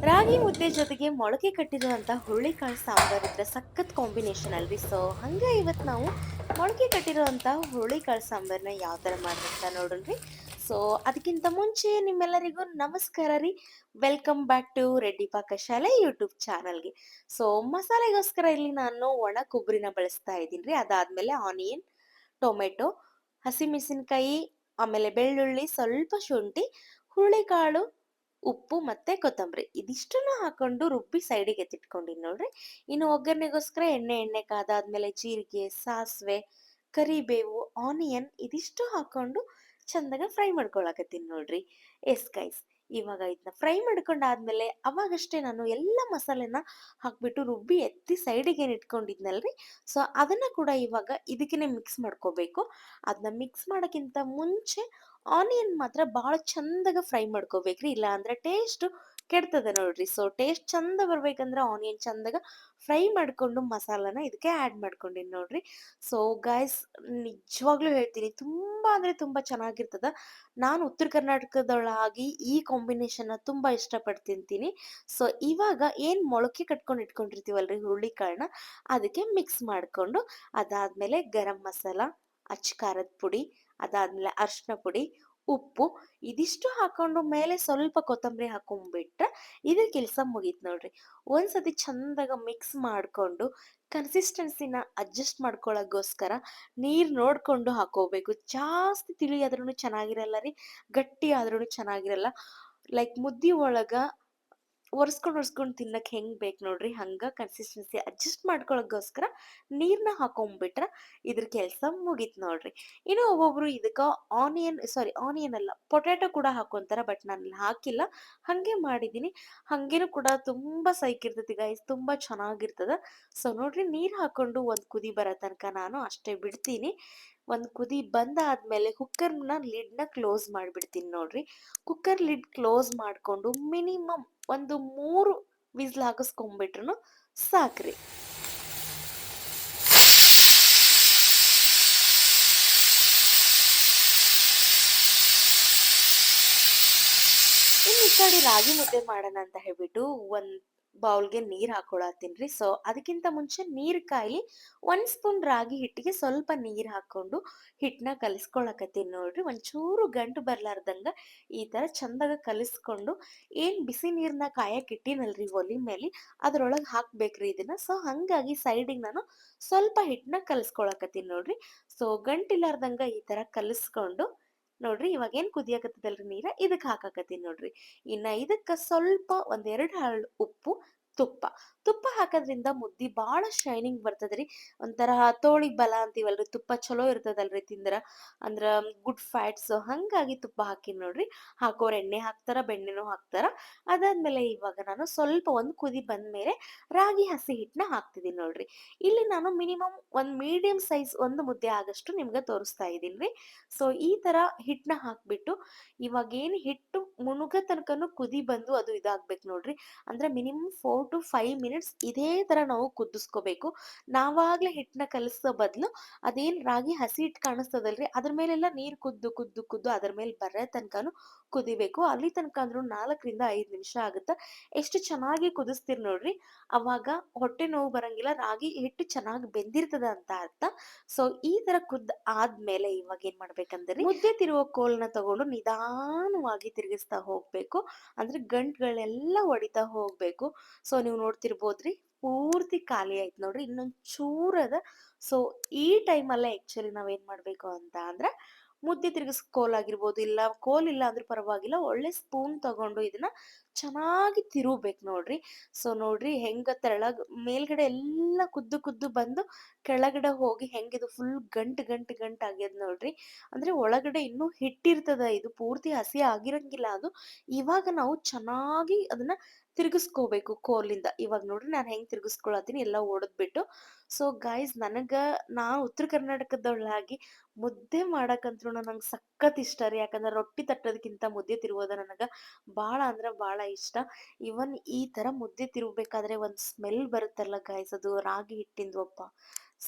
ರಾಗಿ ಮುದ್ದೆ ಜೊತೆಗೆ ಮೊಳಕೆ ಕಟ್ಟಿರುವಂತ ಹುರುಳಿಕಾಳು ಸಾಂಬಾರ್ ಇದ್ರೆ ಸಖತ್ ಕಾಂಬಿನೇಷನ್ ಅಲ್ರಿ. ಸೊ ಹಂಗ ಇವತ್ ನಾವು ಮೊಳಕೆ ಕಟ್ಟಿರುವಂತ ಹುರುಳಿಕಾಳು ಸಾಂಬಾರ್ನ ಯಾವ ತರ ಮಾಡೋದಂತ ನೋಡೋಣ್ರಿ. ಸೊ ಅದಕ್ಕಿಂತ ಮುಂಚೆ ನಿಮ್ಮೆಲ್ಲರಿಗೂ ನಮಸ್ಕಾರ ರೀ. ವೆಲ್ಕಮ್ ಬ್ಯಾಕ್ ಟು ರೆಡ್ಡಿ ಪಾಕಶಾಲೆ ಯೂಟ್ಯೂಬ್ ಚಾನಲ್ಗೆ. ಸೊ ಮಸಾಲೆಗೋಸ್ಕರ ಇಲ್ಲಿ ನಾನು ಒಣ ಕೊಬ್ಬರಿನ ಬಳಸ್ತಾ ಇದ್ದೀನಿ. ಅದಾದ್ಮೇಲೆ ಆನಿಯನ್, ಟೊಮೆಟೊ, ಹಸಿಮೆಣಸಿನಕಾಯಿ, ಆಮೇಲೆ ಬೆಳ್ಳುಳ್ಳಿ, ಸ್ವಲ್ಪ ಶುಂಠಿ, ಹುರುಳಿಕಾಳು, ಉಪ್ಪು ಮತ್ತೆ ಕೊತ್ತಂಬರಿ ಇದಿಷ್ಟನ್ನು ಹಾಕೊಂಡು ರುಬ್ಬಿ ಸೈಡಿಗೆ ಎತ್ತಿಟ್ಕೊಂಡಿನಿ ನೋಡ್ರಿ. ಇನ್ನು ಒಗ್ಗರಣೆಗೋಸ್ಕರ ಎಣ್ಣೆ ಕಾದಾದ್ಮೇಲೆ ಜೀರಿಗೆ, ಸಾಸಿವೆ, ಕರಿಬೇವು, ಆನಿಯನ್ ಇದಿಷ್ಟು ಹಾಕೊಂಡು ಚಂದಾಗ ಫ್ರೈ ಮಾಡ್ಕೊಳಕತ್ತೀನಿ ನೋಡ್ರಿ. ಎಸ್ ಗೈಸ್, ಇವಾಗ ಇದನ್ನ ಫ್ರೈ ಮಾಡ್ಕೊಂಡಾದ್ಮೇಲೆ ಅವಾಗಷ್ಟೇ ನಾನು ಎಲ್ಲ ಮಸಾಲೆನ ಹಾಕ್ಬಿಟ್ಟು ರುಬ್ಬಿ ಎತ್ತಿ ಸೈಡಿಗೆ ಏನ್ ಇಟ್ಕೊಂಡಿದ್ನಲ್ರಿ. ಸೊ ಅದನ್ನ ಕೂಡ ಇವಾಗ ಇದಕ್ಕೇನೆ ಮಿಕ್ಸ್ ಮಾಡ್ಕೋಬೇಕು. ಅದನ್ನ ಮಿಕ್ಸ್ ಮಾಡಕ್ಕಿಂತ ಮುಂಚೆ ಆನಿಯನ್ ಮಾತ್ರ ಭಾಳ ಚಂದಾಗ ಫ್ರೈ ಮಾಡ್ಕೋಬೇಕ್ರಿ. ಇಲ್ಲ ಅಂದ್ರೆ ಟೇಸ್ಟ್ ಕೆಡ್ತದೆ ನೋಡ್ರಿ. ಸೊ ಟೇಸ್ಟ್ ಚಂದ ಬರ್ಬೇಕಂದ್ರೆ ಆನಿಯನ್ ಚಂದಾಗ ಫ್ರೈ ಮಾಡ್ಕೊಂಡು ಮಸಾಲಾನ ಇದಕ್ಕೆ ಆ್ಯಡ್ ಮಾಡ್ಕೊಂಡಿನಿ ನೋಡ್ರಿ. ಸೊ ಗಾಯ್ಸ್, ನಿಜವಾಗ್ಲೂ ಹೇಳ್ತೀನಿ, ತುಂಬಾ ಅಂದ್ರೆ ತುಂಬಾ ಚೆನ್ನಾಗಿರ್ತದ. ನಾನು ಉತ್ತರ ಕರ್ನಾಟಕದೊಳಾಗಿ ಈ ಕಾಂಬಿನೇಷನ್ನ ತುಂಬಾ ಇಷ್ಟಪಟ್ಟು ತಿಂತೀನಿ. ಸೊ ಇವಾಗ ಏನ್ ಮೊಳಕೆ ಕಟ್ಕೊಂಡು ಇಟ್ಕೊಂಡಿರ್ತೀವಲ್ರಿ ಹುರುಳಿಕಾಳನ್ನ, ಅದಕ್ಕೆ ಮಿಕ್ಸ್ ಮಾಡ್ಕೊಂಡು ಅದಾದ್ಮೇಲೆ ಗರಂ ಮಸಾಲ, ಅಚ್ಚ ಖಾರದ ಪುಡಿ, ಅದಾದ್ಮೇಲೆ ಅರ್ಶಿನ ಪುಡಿ, ಉಪ್ಪು ಇದಿಷ್ಟು ಹಾಕೊಂಡು ಮೇಲೆ ಸ್ವಲ್ಪ ಕೊತ್ತಂಬರಿ ಹಾಕೊಂಡ್ಬಿಟ್ರೆ ಇದ್ರ ಕೆಲಸ ಮುಗೀತ್ ನೋಡ್ರಿ. ಒಂದ್ಸತಿ ಚಂದಾಗ ಮಿಕ್ಸ್ ಮಾಡ್ಕೊಂಡು ಕನ್ಸಿಸ್ಟೆನ್ಸಿನ ಅಡ್ಜಸ್ಟ್ ಮಾಡ್ಕೊಳಕ್ಕೋಸ್ಕರ ನೀರ್ ನೋಡ್ಕೊಂಡು ಹಾಕೋಬೇಕು. ಜಾಸ್ತಿ ತಿಳಿ ಆದ್ರೂ ಚೆನ್ನಾಗಿರಲ್ಲ ರೀ, ಗಟ್ಟಿ ಆದ್ರೂ ಚೆನ್ನಾಗಿರಲ್ಲ. ಲೈಕ್ ಮುದ್ದಿ ಒಳಗ ಒರ್ಸ್ಕೊಂಡ್ ತಿನ್ನಕ್ ಹೆಂಗ್ ಬೇಕ್ ನೋಡ್ರಿ, ಹಂಗ ಕನ್ಸಿಸ್ಟೆನ್ಸಿ ಅಡ್ಜಸ್ಟ್ ಮಾಡ್ಕೊಳಕ್ಕೋಸ್ಕರ ನೀರ್ನ ಹಾಕೊಂಡ್ಬಿಟ್ರ ಇದ್ರ ಕೆಲ್ಸ ಮುಗೀತ್ ನೋಡ್ರಿ. ಇನ್ನು ಒಬ್ಬೊಬ್ರು ಇದಕ್ಕ ಆನಿಯನ್ ಅಲ್ಲ, ಪೊಟ್ಯಾಟೊ ಕೂಡ ಹಾಕೊಂತಾರ. ಬಟ್ ನಾನು ಇಲ್ಲಿ ಹಾಕಿಲ್ಲ, ಹಂಗೆ ಮಾಡಿದೀನಿ. ಹಂಗೇನು ಕೂಡ ತುಂಬಾ ಸೈಕ್ ಇರ್ತೈತಿ ಗೈಸ್, ತುಂಬಾ ಚೆನ್ನಾಗಿರ್ತದ. ಸೊ ನೋಡ್ರಿ, ನೀರ್ ಹಾಕೊಂಡು ಒಂದ್ ಕುದಿ ಬರೋ ತನಕ ನಾನು ಅಷ್ಟೇ ಬಿಡ್ತೀನಿ. ಒಂದ್ ಕುದಿ ಬಂದಾದ್ಮೇಲೆ ಕುಕ್ಕರ್ನ ಲಿಡ್ನ ಕ್ಲೋಸ್ ಮಾಡ್ಬಿಡ್ತೀನಿ ನೋಡ್ರಿ. ಕುಕ್ಕರ್ ಲಿಡ್ ಕ್ಲೋಸ್ ಮಾಡ್ಕೊಂಡು ಮಿನಿಮಮ್ ಒಂದು 3 ವಿಸ್ಲ್ ಹಾಕಿಸ್ಕೊಂಡ್ಬಿಟ್ರು ಸಾಕ್ರಿ. ಇನ್ನು ಈ ಕಡೆ ರಾಗಿ ಮುದ್ದೆ ಮಾಡೋಣ ಅಂತ ಹೇಳ್ಬಿಟ್ಟು ಒಂದ್ ಬೌಲ್ಗೆ ನೀರ್ ಹಾಕೊಳತ್ತೀನ್ರಿ. ಸೊ ಅದಕ್ಕಿಂತ ಮುಂಚೆ ನೀರ್ ಕಾಯ್ಲಿ 1 ಸ್ಪೂನ್ ರಾಗಿ ಹಿಟ್ಟಿಗೆ ಸ್ವಲ್ಪ ನೀರ್ ಹಾಕೊಂಡು ಹಿಟ್ಟನ್ನ ಕಲಿಸ್ಕೊಳಕತ್ತೀನಿ ನೋಡ್ರಿ. ಒಂಚೂರು ಗಂಟು ಬರ್ಲಾರ್ದಂಗ ಈ ತರ ಚಂದಾಗ ಕಲಿಸ್ಕೊಂಡು ಏನ್ ಬಿಸಿ ನೀರ್ನ ಕಾಯಕ್ ಇಟ್ಟಿನಲ್ರಿ ಒಲಿ ಮೇಲೆ, ಅದ್ರೊಳಗ್ ಹಾಕ್ಬೇಕ್ರಿ ಇದನ್ನ. ಸೊ ಹಂಗಾಗಿ ಸೈಡಿಗೆ ನಾನು ಸ್ವಲ್ಪ ಹಿಟ್ಟನ್ನ ಕಲಿಸ್ಕೊಳಕತ್ತೀನಿ ನೋಡ್ರಿ. ಸೊ ಗಂಟಿಲ್ಲಾರ್ದಂಗ ಈ ತರ ಕಲಿಸ್ಕೊಂಡು ನೋಡ್ರಿ, ಇವಾಗ ಏನ್ ಕುದಿಯಾಕತ್ತದಲ್ರಿ ನೀರ, ಇದಕ್ ಹಾಕಾಕತ್ತೀನಿ ನೋಡ್ರಿ. ಇನ್ನ ಇದಕ್ಕ ಸ್ವಲ್ಪ ಒಂದೆರಡು ಹರಳು ಉಪ್ಪು, ತುಪ್ಪ ಹಾಕೋದ್ರಿಂದ ಮುದ್ದಿ ಬಾಳ ಶೈನಿಂಗ್ ಬರ್ತದ್ರಿ. ಒಂಥರ ತೋಳಿಗ್ ಬಲ ಅಂತೀವಲ್ರಿ, ತುಪ್ಪ ಚಲೋ ಇರ್ತದಲ್ರಿ ತಿಂದ್ರ, ಅಂದ್ರ ಗುಡ್ ಫ್ಯಾಟ್ಸ್. ಹಂಗಾಗಿ ತುಪ್ಪ ಹಾಕಿನ್ ನೋಡ್ರಿ. ಹಾಕೋರ್ ಎಣ್ಣೆ ಹಾಕ್ತಾರ, ಬೆಣ್ಣೆನೂ ಹಾಕ್ತಾರ. ಅದಾದ್ಮೇಲೆ ಇವಾಗ ನಾನು ಸ್ವಲ್ಪ ಒಂದ್ ಕುದಿ ಬಂದ್ಮೇಲೆ ರಾಗಿ ಹಸಿ ಹಿಟ್ಟನ್ನ ಹಾಕ್ತಿದೀನಿ ನೋಡ್ರಿ. ಇಲ್ಲಿ ನಾನು ಮಿನಿಮಮ್ ಒಂದ್ ಮೀಡಿಯಂ ಸೈಜ್ ಒಂದು ಮುದ್ದೆ ಆಗಷ್ಟು ನಿಮ್ಗೆ ತೋರಿಸ್ತಾ ಇದೀನ್ರಿ. ಸೊ ಈ ತರ ಹಿಟ್ಟನ್ನ ಹಾಕ್ಬಿಟ್ಟು ಇವಾಗೇನು ಹಿಟ್ಟು ಮುಣುಗೋ ತನಕನೂ ಕುದಿ ಬಂದು ಅದು ಇದಾಗ್ಬೇಕು ನೋಡ್ರಿ. ಅಂದ್ರೆ ಮಿನಿಮಮ್ 4 to 5 ಮಿನಿಟ್ಸ್ ಇದೇ ತರ ನಾವು ಕುದಿಸ್ಕೋಬೇಕು. ನಾವಾಗ್ಲೇ ಹಿಟ್ಟನ್ನ ಕಲಸೋ ಬದ್ಲು ಅದೇನ್ ರಾಗಿ ಹಸಿ ಹಿಟ್ಟು ಕಾಣಿಸ್ತದಲ್ರಿ, ಅದ್ರ ಮೇಲೆಲ್ಲ ನೀರ್ ಕುದ್ದು ಅದ್ರ ಮೇಲೆ ಬರೋ ತನಕನು ಕುದಿಬೇಕು. ಅಲ್ಲಿ ತನಕ ಅಂದ್ರೂ 4 ರಿಂದ 5 ನಿಮಿಷ ಆಗುತ್ತ. ಎಷ್ಟು ಚೆನ್ನಾಗಿ ಕುದಿಸ್ತೀರಿ ನೋಡ್ರಿ, ಅವಾಗ ಹೊಟ್ಟೆ ನೋವು ಬರಂಗಿಲ್ಲ, ರಾಗಿ ಹಿಟ್ಟು ಚೆನ್ನಾಗಿ ಬೆಂದಿರ್ತದ ಅಂತ ಅರ್ಥ. ಸೊ ಈ ತರ ಆದ್ಮೇಲೆ ಇವಾಗ ಏನ್ ಮಾಡ್ಬೇಕಂದ್ರಿ, ಮುದ್ದೆ ತಿರುವೋ ಕೋಲ್ನ ತಗೊಂಡು ನಿಧಾನವಾಗಿ ತಿರುಗಿಸ್ತಾ ಹೋಗ್ಬೇಕು. ಅಂದ್ರೆ ಗಂಟ್ಗಳೆಲ್ಲ ಹೊಡಿತಾ ಹೋಗ್ಬೇಕು. ಸೊ ನೀವು ನೋಡ್ತಿರ್ಬೋದ್ರಿ, ಪೂರ್ತಿ ಖಾಲಿ ಆಯ್ತು ನೋಡ್ರಿ, ಇನ್ನೊಂದ್ ಚೂರದ. ಸೊ ಈ ಟೈಮಲ್ಲೇ ಆಕ್ಚುಲಿ ನಾವೇನ್ ಮಾಡ್ಬೇಕು ಅಂತ ಅಂದ್ರೆ, ಮುದ್ದೆ ತಿರುಗಿಸ್ ಕೋಲ್ ಆಗಿರ್ಬೋದು, ಇಲ್ಲ ಕೋಲ್ ಇಲ್ಲ ಅಂದ್ರೂ ಪರವಾಗಿಲ್ಲ, ಒಳ್ಳೆ ಸ್ಪೂನ್ ತಗೊಂಡು ಇದನ್ನ ಚೆನ್ನಾಗಿ ತಿರುಗ್ಬೇಕು ನೋಡ್ರಿ. ಸೊ ನೋಡ್ರಿ ಹೆಂಗ ಮೇಲ್ಗಡೆ ಎಲ್ಲ ಕುದ್ದು ಬಂದು ಕೆಳಗಡೆ ಹೋಗಿ ಹೆಂಗಿದು ಫುಲ್ ಗಂಟ್ ಆಗ್ಯದ ನೋಡ್ರಿ. ಅಂದ್ರೆ ಒಳಗಡೆ ಇನ್ನೂ ಹಿಟ್ಟಿರ್ತದ, ಇದು ಪೂರ್ತಿ ಹಸಿ ಆಗಿರಂಗಿಲ್ಲ ಅದು. ಇವಾಗ ನಾವು ಚೆನ್ನಾಗಿ ಅದನ್ನ ತಿರುಗಿಸ್ಕೋಬೇಕು ಕೋಲಿಂದ. ಇವಾಗ ನೋಡ್ರಿ ನಾನು ಹೆಂಗ್ ತಿರುಗಿಸ್ಕೊಳತೀನಿ ಎಲ್ಲ ಒಡದ್ಬಿಟ್ಟು. ಸೊ ಗೈಸ್, ನಾ ಉತ್ತರ ಕರ್ನಾಟಕದವಳಾಗಿ ಮುದ್ದೆ ಮಾಡಕಂತ್ರು ನಂಗೆ ಸಖತ್ ಇಷ್ಟ ರೀ. ಯಾಕಂದ್ರೆ ರೊಟ್ಟಿ ತಟ್ಟೋದಕ್ಕಿಂತ ಮುದ್ದೆ ತಿರುಗೋದ ನನಗ ಬಾಳ ಅಂದ್ರ ಬಾಳ ಇಷ್ಟ. ಇವನ್ ಈ ತರ ಮುದ್ದೆ ತಿರುಗ್ಬೇಕಾದ್ರೆ ಒಂದ್ ಸ್ಮೆಲ್ ಬರುತ್ತಲ್ಲ ಗೈಸ್, ಅದು ರಾಗಿ ಹಿಟ್ಟಿಂದು, ಅಪ್ಪ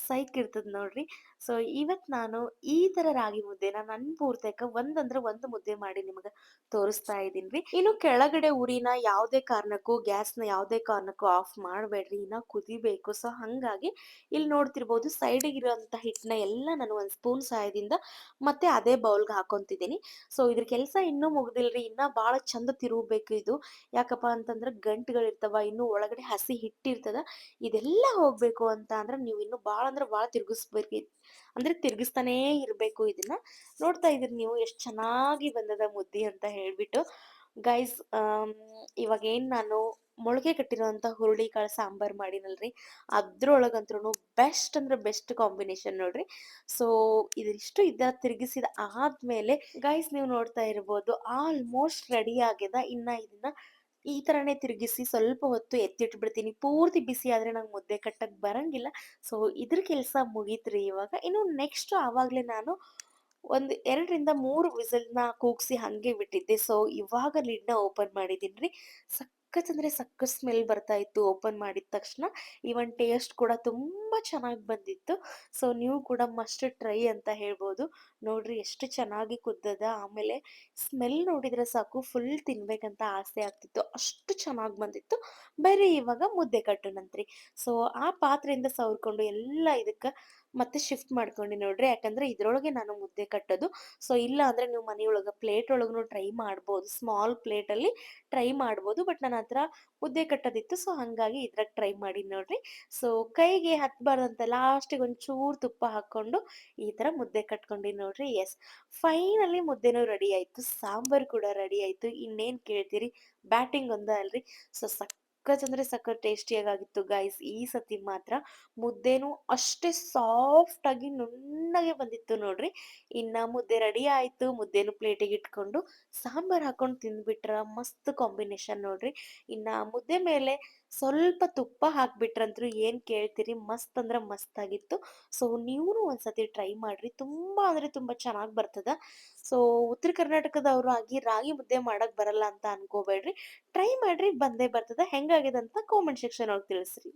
ಸೈಕ್ ಇರ್ತದ ನೋಡ್ರಿ. ಸೊ ಇವತ್ ನಾನು ಈ ತರ ರಾಗಿ ಮುದ್ದೆನ ನನ್ ಪೂರ್ತೈಕ ಒಂದಂದ್ರ ಒಂದ್ ಮುದ್ದೆ ಮಾಡಿ ನಿಮಗ ತೋರಿಸ್ತಾ ಇದೀನ್ರಿ. ಇನ್ನು ಕೆಳಗಡೆ ಉರಿನ ಯಾವ್ದೇ ಕಾರಣಕ್ಕೂ ಗ್ಯಾಸ್‌ನ ಯಾವ್ದೇ ಕಾರಣಕ್ಕೂ ಆಫ್ ಮಾಡ್ಬೇಡ್ರಿ. ಇನ್ನ ಕುದಿಬೇಕು. ಸೊ ಹಂಗಾಗಿ ಇಲ್ಲಿ ನೋಡ್ತಿರ್ಬೋದು ಸೈಡಿಗಿರೋಂಥ ಹಿಟ್ಟನ್ನ ಎಲ್ಲ ನಾನು ಒಂದ್ ಸ್ಪೂನ್ ಸಹಾಯದಿಂದ ಮತ್ತೆ ಅದೇ ಬೌಲ್‌ಗೆ ಹಾಕೊಂತಿದ್ದೀನಿ. ಸೊ ಇದ್ರ ಕೆಲ್ಸ ಇನ್ನೂ ಮುಗ್ದಿಲ್ರಿ. ಇನ್ನ ಬಾಳ ಚಂದ ತಿರುವ್ಬೇಕು ಇದು. ಯಾಕಪ್ಪಾ ಅಂತಂದ್ರ ಗಂಟ್‌ಗಳಿರ್ತಾವ, ಇನ್ನು ಒಳಗಡೆ ಹಸಿ ಹಿಟ್ಟಿರ್ತದ. ಇದೆಲ್ಲ ಹೋಗ್ಬೇಕು ಅಂತ ಅಂದ್ರ ನೀವು ಇನ್ನು ಬಾಳ ಅಂದ್ರ ಬಾಳ ತಿರುಗಿಸ್ಬೇಕ್ ಅಂದ್ರೆ ತಿರ್ಗಿಸ್ತಾನೇ ಇರ್ಬೇಕು ಇದನ್ನ. ನೋಡ್ತಾ ಇದೀರಿ ನೀವು ಎಷ್ಟ್ ಚೆನ್ನಾಗಿ ಬಂದದ ಮುದ್ದಿ ಅಂತ ಹೇಳ್ಬಿಟ್ಟು. ಗೈಸ್ ಇವಾಗೇನ್ ನಾನು ಮೊಳಕೆ ಕಟ್ಟಿರೋಂಥ ಹುರುಳಿಕಾಳು ಸಾಂಬಾರ್ ಮಾಡಿನಲ್ರಿ, ಅದ್ರೊಳಗಂತ್ರುನು ಬೆಸ್ಟ್ ಅಂದ್ರೆ ಬೆಸ್ಟ್ ಕಾಂಬಿನೇಷನ್ ನೋಡ್ರಿ. ಸೊ ಇದಿಷ್ಟು ತಿರುಗಿಸಿದ ಆದ್ಮೇಲೆ ಗೈಸ್ ನೀವು ನೋಡ್ತಾ ಇರ್ಬೋದು ಆಲ್ಮೋಸ್ಟ್ ರೆಡಿ ಆಗ್ಯದ. ಇನ್ನ ಇದನ್ನ ಈ ತರಾನೇ ತಿರುಗಿಸಿ ಸ್ವಲ್ಪ ಹೊತ್ತು ಎತ್ತಿಟ್ಬಿಡ್ತೀನಿ. ಪೂರ್ತಿ ಬಿಸಿ ಆದ್ರೆ ನಂಗ್ ಮುದ್ದೆ ಕಟ್ಟಕ್ ಬರಂಗಿಲ್ಲ. ಸೊ ಇದ್ರ ಕೆಲ್ಸ ಮುಗೀತ್ರಿ ಇವಾಗ. ಇನ್ನು ನೆಕ್ಸ್ಟ್ ಆವಾಗ್ಲೇ ನಾನು ಒಂದ್ 2 ರಿಂದ 3 ವಿಸಿಲ್‌ನ ಕೂಗ್ಸಿ ಹಂಗೆ ಬಿಟ್ಟಿದ್ದೆ. ಸೊ ಇವಾಗ ಲಿಡ್‌ನ ಓಪನ್ ಮಾಡಿದೀನ್ರಿ. ಸಖತ್ ಅಂದ್ರೆ ಸಖತ್ ಸ್ಮೆಲ್ ಬರ್ತಾ ಇತ್ತು ಓಪನ್ ಮಾಡಿದ ತಕ್ಷಣ. ಈವನ್ ಟೇಸ್ಟ್ ಕೂಡ ತುಂಬಾ ಚೆನ್ನಾಗ್ ಬಂದಿತ್ತು. ಸೊ ನೀವು ಕೂಡ ಮಸ್ಟ್ ಟ್ರೈ ಅಂತ ಹೇಳ್ಬೋದು. ನೋಡ್ರಿ ಎಷ್ಟು ಚೆನ್ನಾಗಿ ಕುದ್ದದ. ಆಮೇಲೆ ಸ್ಮೆಲ್ ನೋಡಿದ್ರೆ ಸಾಕು ಫುಲ್ ತಿನ್ಬೇಕಂತ ಆಸೆ ಆಗ್ತಿತ್ತು. ಅಷ್ಟು ಚೆನ್ನಾಗ್ ಬಂದಿತ್ತು. ಬರ್ರಿ ಇವಾಗ ಮುದ್ದೆ ಕಟ್ಟೋಣಂತ್ರಿ. ಸೊ ಆ ಪಾತ್ರೆಯಿಂದ ಸವರ್ಕೊಂಡು ಎಲ್ಲ ಇದಕ್ಕ ಮತ್ತೆ ಶಿಫ್ಟ್ ಮಾಡ್ಕೊಂಡೆ ನೋಡ್ರಿ. ಯಾಕಂದ್ರೆ ಇದ್ರೊಳಗೆ ನಾನು ಮುದ್ದೆ ಕಟ್ಟೋದು. ಸೊ ಇಲ್ಲ ಅಂದ್ರೆ ನೀವು ಮನೆಯೊಳಗ ಪ್ಲೇಟ್ ಒಳಗನು ಟ್ರೈ ಮಾಡ್ಬೋದು. ಸ್ಮಾಲ್ ಪ್ಲೇಟಲ್ಲಿ ಟ್ರೈ ಮಾಡ್ಬೋದು. ಬಟ್ ನನ್ನ ಹತ್ರ ಮುದ್ದೆ ಕಟ್ಟೋದಿತ್ತು. ಸೊ ಹಂಗಾಗಿ ಇದ್ರಾಗ ಟ್ರೈ ಮಾಡೀನಿ ನೋಡ್ರಿ. ಸೊ ಕೈಗೆ ಹತ್ಬಾರ್ದಂತ ಲಾಸ್ಟಿಗೆ ಒಂಚೂರು ತುಪ್ಪ ಹಾಕೊಂಡು ಈ ತರ ಮುದ್ದೆ ಕಟ್ಕೊಂಡೀನಿ ನೋಡ್ರಿ. ಯೆಸ್ ಫೈನಲಿ ಮುದ್ದೆನೂ ರೆಡಿ ಆಯ್ತು. ಸಾಂಬಾರ್ ಕೂಡ ರೆಡಿ ಆಯ್ತು. ಇನ್ನೇನ್ ಕೇಳ್ತೀರಿ ಬ್ಯಾಟಿಂಗ್ ಒಂದ ಅಲ್ರಿ. ಸೊ ಸಖತ್ ಅಂದ್ರೆ ಸಖತ್ ಟೇಸ್ಟಿಯಾಗಿತ್ತು ಗೈಸ್ ಈ ಸತಿ ಮಾತ್ರ. ಮುದ್ದೆನೂ ಅಷ್ಟೇ ಸಾಫ್ಟ್ ಆಗಿ ನುಣ್ಣಗೆ ಬಂದಿತ್ತು ನೋಡ್ರಿ. ಇನ್ನ ಮುದ್ದೆ ರೆಡಿ ಆಯ್ತು. ಮುದ್ದೆನೂ ಪ್ಲೇಟಿಗೆ ಇಟ್ಕೊಂಡು ಸಾಂಬಾರ್ ಹಾಕೊಂಡ್ ತಿಂದ್ಬಿಟ್ರ ಮಸ್ತ್ ಕಾಂಬಿನೇಷನ್ ನೋಡ್ರಿ. ಇನ್ನ ಮುದ್ದೆ ಮೇಲೆ ಸ್ವಲ್ಪ ತುಪ್ಪ ಹಾಕ್ಬಿಟ್ರಂತ್ರು ಏನ್ ಕೇಳ್ತೀರಿ ಮಸ್ತ್ ಅಂದ್ರ ಮಸ್ತ್ ಆಗಿತ್ತು. ಸೊ ನೀವುನು ಒಂದ್ಸತಿ ಟ್ರೈ ಮಾಡ್ರಿ. ತುಂಬಾ ಅಂದ್ರೆ ತುಂಬಾ ಚೆನ್ನಾಗ್ ಬರ್ತದ. ಸೊ ಉತ್ತರ ಕರ್ನಾಟಕದವ್ರು ಆಗಿ ರಾಗಿ ಮುದ್ದೆ ಮಾಡಕ್ ಬರಲ್ಲ ಅಂತ ಅನ್ಕೋಬೇಡ್ರಿ. ಟ್ರೈ ಮಾಡ್ರಿ ಬಂದೇ ಬರ್ತದ. ಹೆಂಗಾಗ್ಯದ ಅಂತ ಕಾಮೆಂಟ್ ಸೆಕ್ಷನ್ ಒಳಗ್ ತಿಳಿಸ್ರಿ.